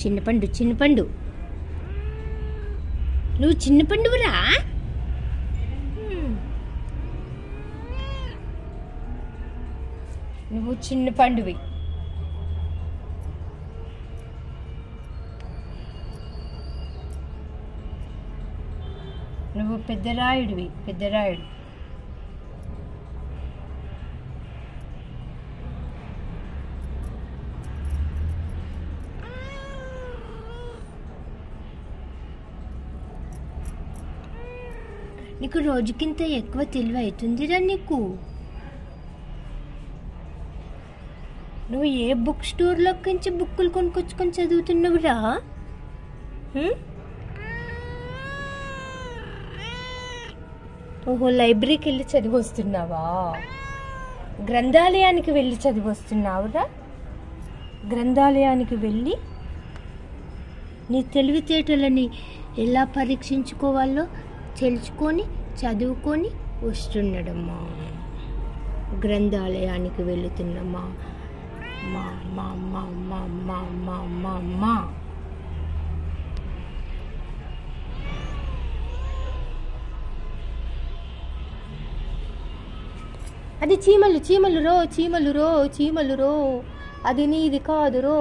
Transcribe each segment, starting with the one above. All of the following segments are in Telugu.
చిన్నపండు చిన్నపండు, నువ్వు చిన్న పండువురా. నువ్వు చిన్న పండువి. నువ్వు పెద్దరాయుడివి, పెద్దరాయుడు. నీకు రోజుకింత ఎక్కువ తెలివి అవుతుందిరా నీకు. నువ్వు ఏ బుక్ స్టోర్లోకి నుంచి బుక్కులు కొనుక్కొచ్చుకొని చదువుతున్నావురా? ఓహో, లైబ్రరీకి వెళ్ళి చదివి వస్తున్నావా? గ్రంథాలయానికి వెళ్ళి చదివి వస్తున్నావురా? గ్రంథాలయానికి వెళ్ళి నీ తెలివితేటలని ఎలా పరీక్షించుకోవాలో తెలుసుకొని చదువుకొని వస్తున్నాడమ్మా. గ్రంథాలయానికి వెళుతున్నమ్మా. మా మా మా మా మా మా మా మా అది చీమలు, చీమలు రో, చీమలు రో, చీమలు రో. అది నీది కాదు రో.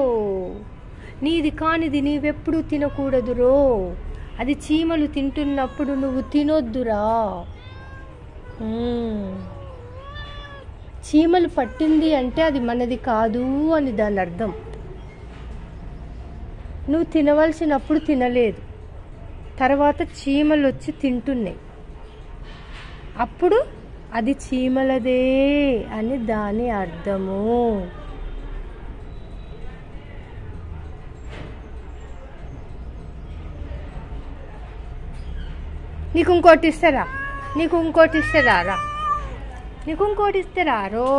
నీది కానిది నీవెప్పుడు తినకూడదు రో. అది చీమలు తింటున్నప్పుడు నువ్వు తినొద్దురా. చీమలు పట్టింది అంటే అది మనది కాదు అని దాని అర్థం. నువ్వు తినవలసినప్పుడు తినలేదు, తర్వాత చీమలు వచ్చి తింటున్నాయి, అప్పుడు అది చీమలదే అని దాని అర్థము. నీకు ఇంకోటి ఇస్తారా? నీకు ఇంకోటి ఇస్తారా? నీకు ఇంకోటి ఇస్తారా రో?